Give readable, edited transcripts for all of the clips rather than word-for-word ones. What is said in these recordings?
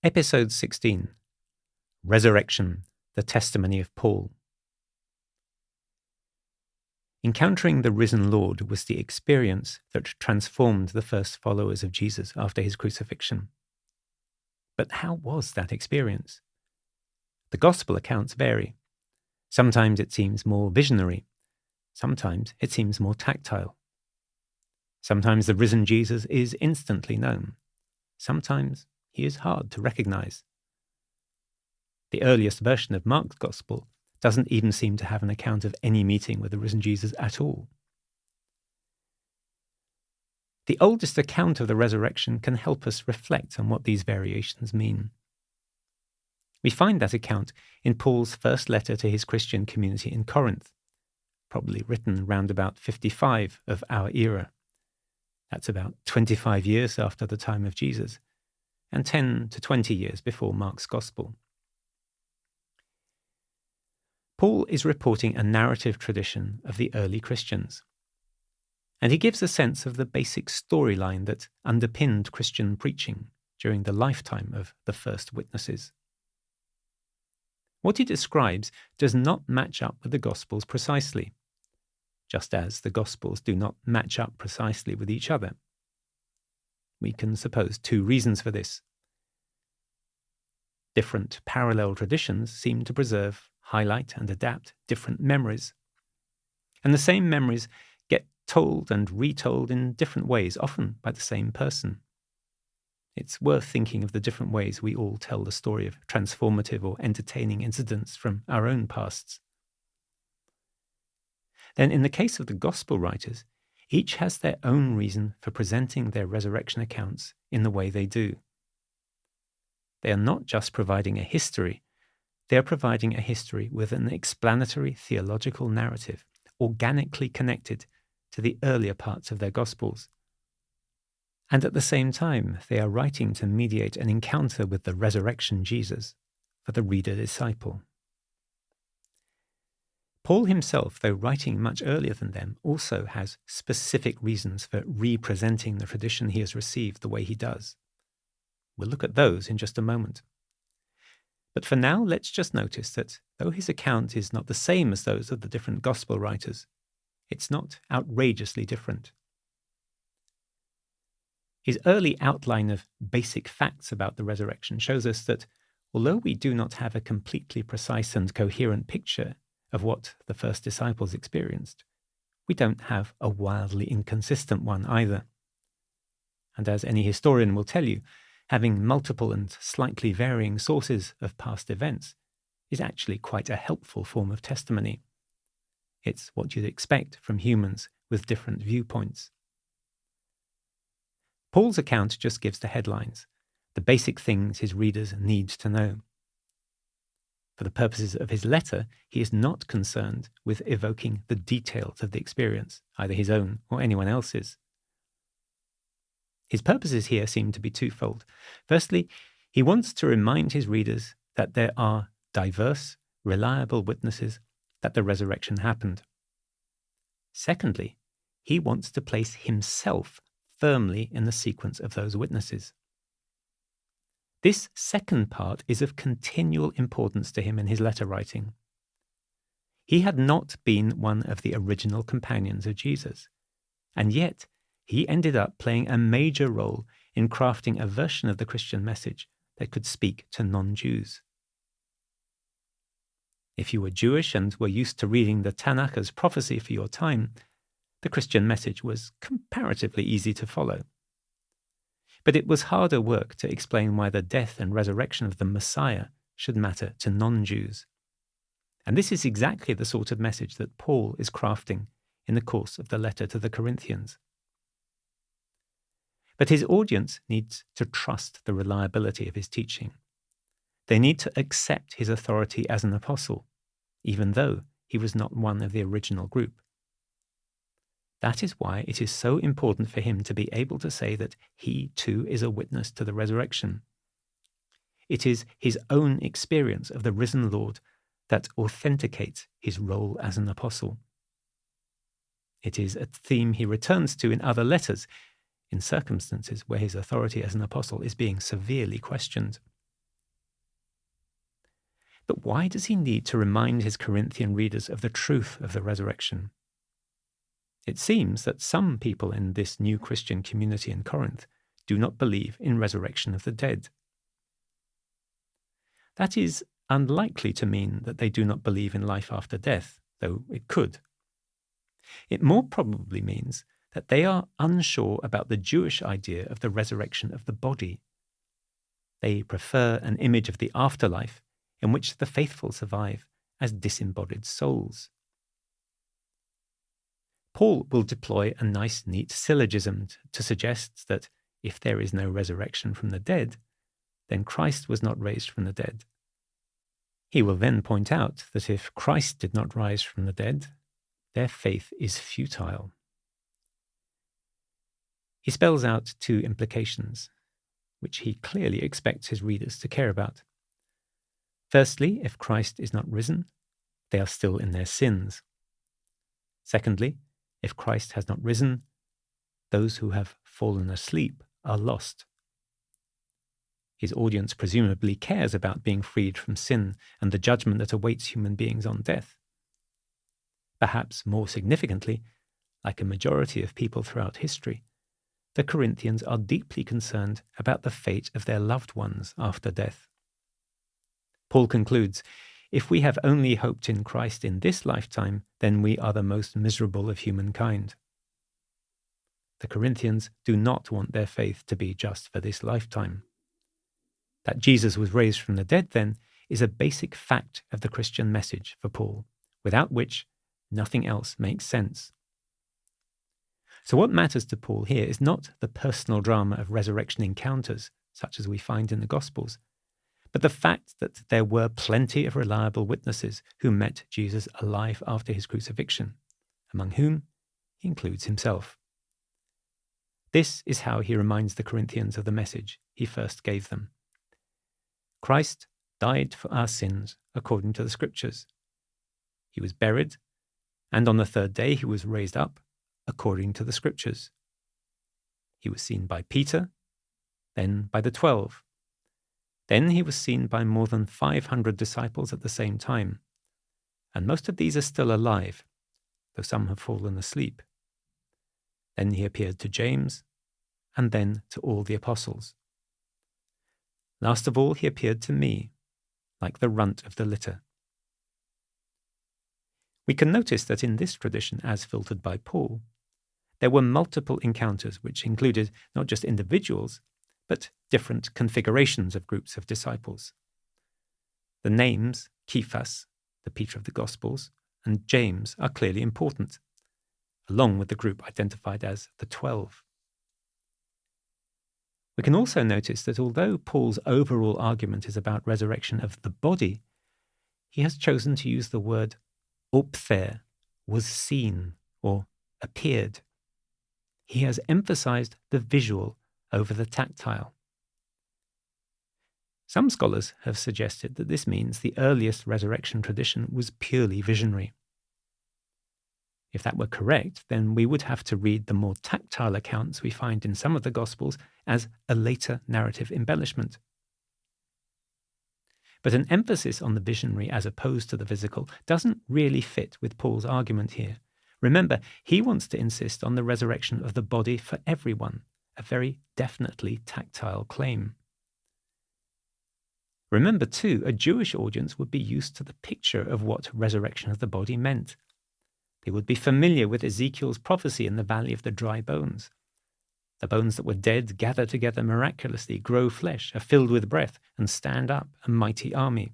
Episode 16. Resurrection, the Testimony of Paul. Encountering the risen Lord was the experience that transformed the first followers of Jesus after his crucifixion. But how was that experience? The gospel accounts vary. Sometimes it seems more visionary. Sometimes it seems more tactile. Sometimes the risen Jesus is instantly known. Sometimes he is hard to recognize. The earliest version of Mark's Gospel doesn't even seem to have an account of any meeting with the risen Jesus at all. The oldest account of the resurrection can help us reflect on what these variations mean. We find that account in Paul's first letter to his Christian community in Corinth, probably written round about 55 of our era. That's about 25 years after the time of Jesus, and 10 to 20 years before Mark's Gospel. Paul is reporting a narrative tradition of the early Christians, and he gives a sense of the basic storyline that underpinned Christian preaching during the lifetime of the first witnesses. What he describes does not match up with the Gospels precisely, just as the Gospels do not match up precisely with each other. We can suppose two reasons for this. Different parallel traditions seem to preserve, highlight, and adapt different memories. And the same memories get told and retold in different ways, often by the same person. It's worth thinking of the different ways we all tell the story of transformative or entertaining incidents from our own pasts. Then, in the case of the Gospel writers, each has their own reason for presenting their resurrection accounts in the way they do. They are not just providing a history, they are providing a history with an explanatory theological narrative, organically connected to the earlier parts of their Gospels. And at the same time, they are writing to mediate an encounter with the resurrection Jesus for the reader-disciple. Paul himself, though writing much earlier than them, also has specific reasons for representing the tradition he has received the way he does. We'll look at those in just a moment. But for now, let's just notice that though his account is not the same as those of the different gospel writers, it's not outrageously different. His early outline of basic facts about the resurrection shows us that although we do not have a completely precise and coherent picture of what the first disciples experienced, we don't have a wildly inconsistent one either. And as any historian will tell you, having multiple and slightly varying sources of past events is actually quite a helpful form of testimony. It's what you'd expect from humans with different viewpoints. Paul's account just gives the headlines, the basic things his readers need to know. For the purposes of his letter, he is not concerned with evoking the details of the experience, either his own or anyone else's. His purposes here seem to be twofold. Firstly, he wants to remind his readers that there are diverse, reliable witnesses that the resurrection happened. Secondly, he wants to place himself firmly in the sequence of those witnesses. This second part is of continual importance to him in his letter writing. He had not been one of the original companions of Jesus, and yet he ended up playing a major role in crafting a version of the Christian message that could speak to non-Jews. If you were Jewish and were used to reading the Tanakh as prophecy for your time, the Christian message was comparatively easy to follow. But it was harder work to explain why the death and resurrection of the Messiah should matter to non-Jews. And this is exactly the sort of message that Paul is crafting in the course of the letter to the Corinthians. But his audience needs to trust the reliability of his teaching. They need to accept his authority as an apostle, even though he was not one of the original group. That is why it is so important for him to be able to say that he too is a witness to the resurrection. It is his own experience of the risen Lord that authenticates his role as an apostle. It is a theme he returns to in other letters, in circumstances where his authority as an apostle is being severely questioned. But why does he need to remind his Corinthian readers of the truth of the resurrection? It seems that some people in this new Christian community in Corinth do not believe in resurrection of the dead. That is unlikely to mean that they do not believe in life after death, though it could. It more probably means that they are unsure about the Jewish idea of the resurrection of the body. They prefer an image of the afterlife in which the faithful survive as disembodied souls. Paul will deploy a nice, neat syllogism to suggest that if there is no resurrection from the dead, then Christ was not raised from the dead. He will then point out that if Christ did not rise from the dead, their faith is futile. He spells out two implications, which he clearly expects his readers to care about. Firstly, if Christ is not risen, they are still in their sins. Secondly, if Christ has not risen, those who have fallen asleep are lost. His audience presumably cares about being freed from sin and the judgment that awaits human beings on death. Perhaps more significantly, like a majority of people throughout history, the Corinthians are deeply concerned about the fate of their loved ones after death. Paul concludes, if we have only hoped in Christ in this lifetime, then we are the most miserable of humankind. The Corinthians do not want their faith to be just for this lifetime. That Jesus was raised from the dead, then, is a basic fact of the Christian message for Paul, without which nothing else makes sense. So what matters to Paul here is not the personal drama of resurrection encounters, such as we find in the Gospels, but the fact that there were plenty of reliable witnesses who met Jesus alive after his crucifixion, among whom he includes himself. This is how he reminds the Corinthians of the message he first gave them. Christ died for our sins according to the Scriptures. He was buried, and on the third day he was raised up according to the Scriptures. He was seen by Peter, then by the 12. Then he was seen by more than 500 disciples at the same time, and most of these are still alive, though some have fallen asleep. Then he appeared to James, and then to all the apostles. Last of all, he appeared to me, like the runt of the litter. We can notice that in this tradition, as filtered by Paul, there were multiple encounters which included not just individuals, but different configurations of groups of disciples. The names, Cephas, the Peter of the Gospels, and James are clearly important, along with the group identified as the 12. We can also notice that although Paul's overall argument is about resurrection of the body, he has chosen to use the word ophther, was seen, or appeared. He has emphasized the visual over the tactile. Some scholars have suggested that this means the earliest resurrection tradition was purely visionary. If that were correct, then we would have to read the more tactile accounts we find in some of the Gospels as a later narrative embellishment. But an emphasis on the visionary as opposed to the physical doesn't really fit with Paul's argument here. Remember, he wants to insist on the resurrection of the body for everyone, a very definitely tactile claim. Remember, too, a Jewish audience would be used to the picture of what resurrection of the body meant. They would be familiar with Ezekiel's prophecy in the valley of the dry bones. The bones that were dead gather together miraculously, grow flesh, are filled with breath, and stand up, a mighty army.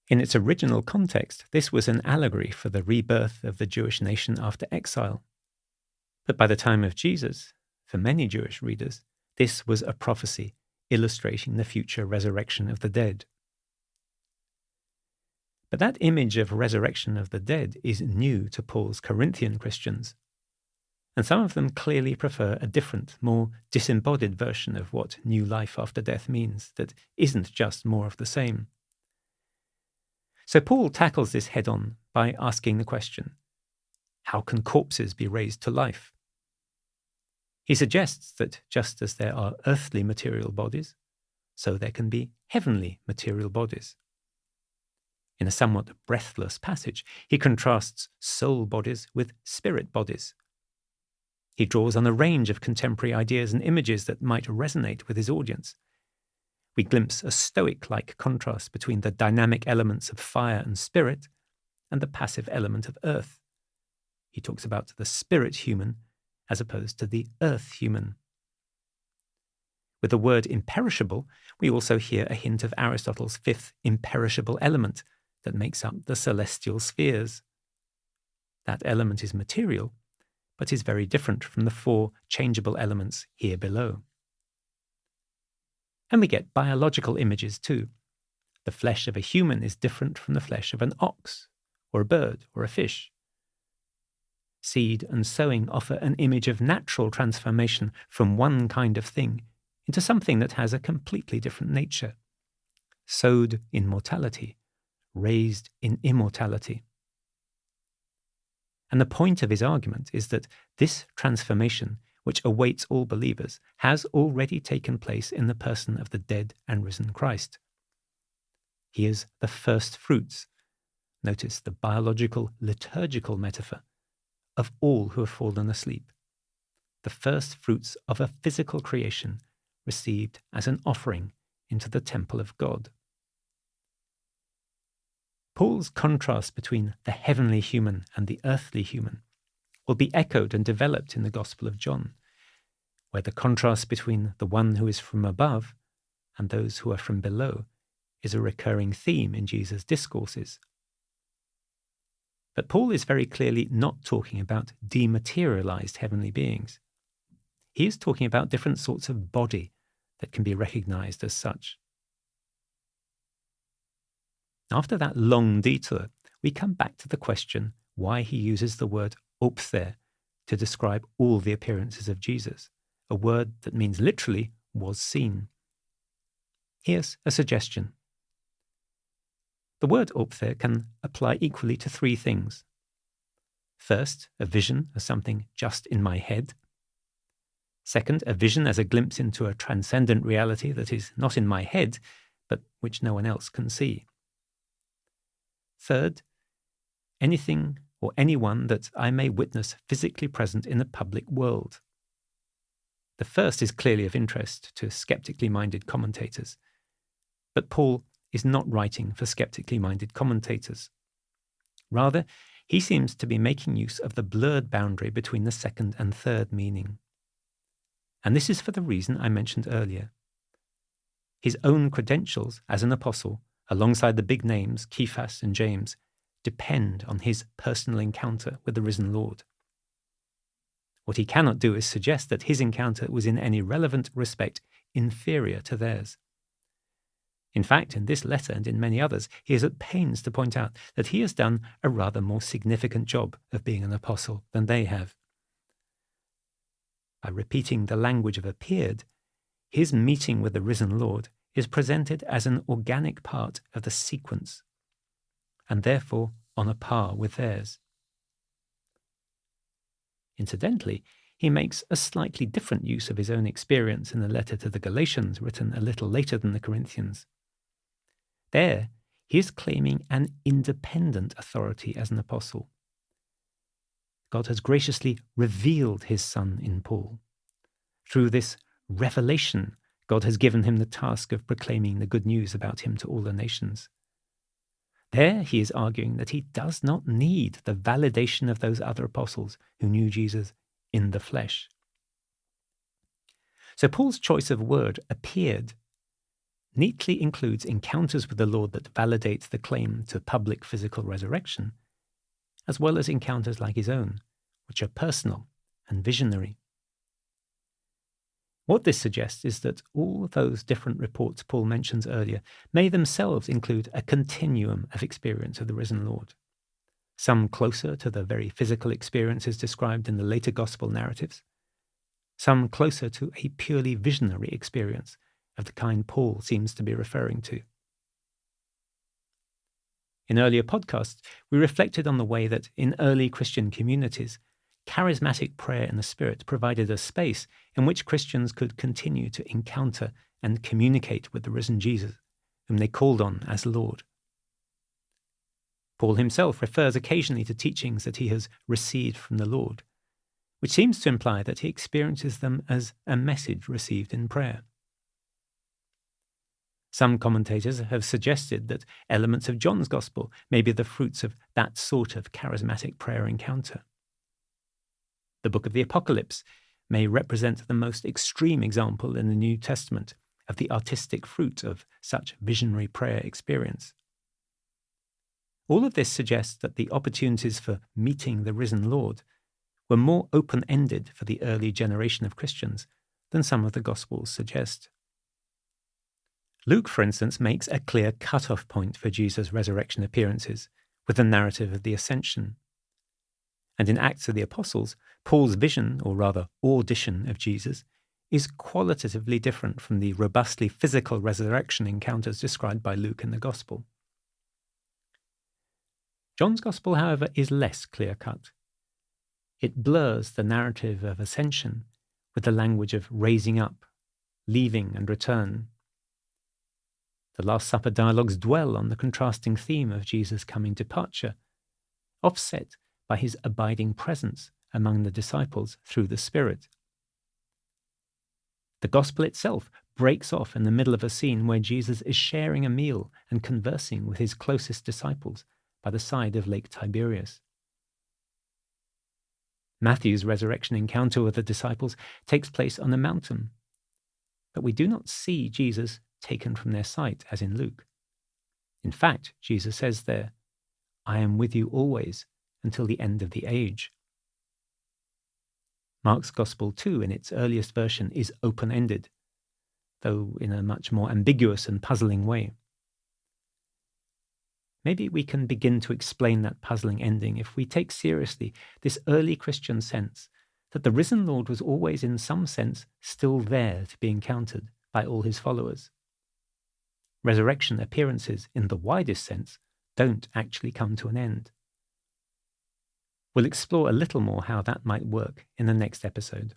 In its original context, this was an allegory for the rebirth of the Jewish nation after exile. But by the time of Jesus, for many Jewish readers, this was a prophecy illustrating the future resurrection of the dead. But that image of resurrection of the dead is new to Paul's Corinthian Christians, and some of them clearly prefer a different, more disembodied version of what new life after death means, that isn't just more of the same. So Paul tackles this head-on by asking the question, how can corpses be raised to life? He suggests that just as there are earthly material bodies, so there can be heavenly material bodies. In a somewhat breathless passage, he contrasts soul bodies with spirit bodies. He draws on a range of contemporary ideas and images that might resonate with his audience. We glimpse a stoic-like contrast between the dynamic elements of fire and spirit and the passive element of earth. He talks about the spirit human as opposed to the earth human. With the word imperishable, we also hear a hint of Aristotle's fifth imperishable element that makes up the celestial spheres. That element is material, but is very different from the four changeable elements here below. And we get biological images too. The flesh of a human is different from the flesh of an ox, or a bird, or a fish. Seed and sowing offer an image of natural transformation from one kind of thing into something that has a completely different nature. Sowed in mortality, raised in immortality. And the point of his argument is that this transformation, which awaits all believers, has already taken place in the person of the dead and risen Christ. He is the first fruits, notice the biological, liturgical metaphor, of all who have fallen asleep. The first fruits of a physical creation received as an offering into the temple of God. Paul's contrast between the heavenly human and the earthly human will be echoed and developed in the Gospel of John, where the contrast between the one who is from above and those who are from below is a recurring theme in Jesus' discourses. But Paul is very clearly not talking about dematerialized heavenly beings. He is talking about different sorts of body that can be recognized as such. After that long detour, we come back to the question why he uses the word ophther to describe all the appearances of Jesus, a word that means literally was seen. Here's a suggestion. The word ophther can apply equally to three things. First, a vision as something just in my head. Second, a vision as a glimpse into a transcendent reality that is not in my head, but which no one else can see. Third, anything or anyone that I may witness physically present in the public world. The first is clearly of interest to skeptically minded commentators, but Paul is not writing for skeptically minded commentators. Rather, he seems to be making use of the blurred boundary between the second and third meaning. And this is for the reason I mentioned earlier. His own credentials as an apostle, alongside the big names Cephas and James, depend on his personal encounter with the risen Lord. What he cannot do is suggest that his encounter was in any relevant respect inferior to theirs. In fact, in this letter and in many others, he is at pains to point out that he has done a rather more significant job of being an apostle than they have. By repeating the language of appeared, his meeting with the risen Lord is presented as an organic part of the sequence, and therefore on a par with theirs. Incidentally, he makes a slightly different use of his own experience in the letter to the Galatians, written a little later than the Corinthians. There, he is claiming an independent authority as an apostle. God has graciously revealed his Son in Paul. Through this revelation, God has given him the task of proclaiming the good news about him to all the nations. There he is arguing that he does not need the validation of those other apostles who knew Jesus in the flesh. So Paul's choice of word, appeared, neatly includes encounters with the Lord that validate the claim to public physical resurrection, as well as encounters like his own, which are personal and visionary. What this suggests is that all those different reports Paul mentions earlier may themselves include a continuum of experience of the risen Lord, some closer to the very physical experiences described in the later gospel narratives, some closer to a purely visionary experience of the kind Paul seems to be referring to. In earlier podcasts, we reflected on the way that in early Christian communities, charismatic prayer in the Spirit provided a space in which Christians could continue to encounter and communicate with the risen Jesus, whom they called on as Lord. Paul himself refers occasionally to teachings that he has received from the Lord, which seems to imply that he experiences them as a message received in prayer. Some commentators have suggested that elements of John's Gospel may be the fruits of that sort of charismatic prayer encounter. The book of the Apocalypse may represent the most extreme example in the New Testament of the artistic fruit of such visionary prayer experience. All of this suggests that the opportunities for meeting the risen Lord were more open-ended for the early generation of Christians than some of the Gospels suggest. Luke, for instance, makes a clear cut-off point for Jesus' resurrection appearances with the narrative of the Ascension. And in Acts of the Apostles, Paul's vision, or rather audition, of Jesus is qualitatively different from the robustly physical resurrection encounters described by Luke in the Gospel. John's Gospel, however, is less clear-cut. It blurs the narrative of ascension with the language of raising up, leaving and return. The Last Supper dialogues dwell on the contrasting theme of Jesus' coming departure, offset by his abiding presence among the disciples through the Spirit. The Gospel itself breaks off in the middle of a scene where Jesus is sharing a meal and conversing with his closest disciples by the side of Lake Tiberias. Matthew's resurrection encounter with the disciples takes place on a mountain, but we do not see Jesus taken from their sight as in Luke. In fact, Jesus says there, "I am with you always until the end of the age." Mark's Gospel, too, in its earliest version, is open-ended, though in a much more ambiguous and puzzling way. Maybe we can begin to explain that puzzling ending if we take seriously this early Christian sense that the risen Lord was always in some sense still there to be encountered by all his followers. Resurrection appearances, in the widest sense, don't actually come to an end. We'll explore a little more how that might work in the next episode.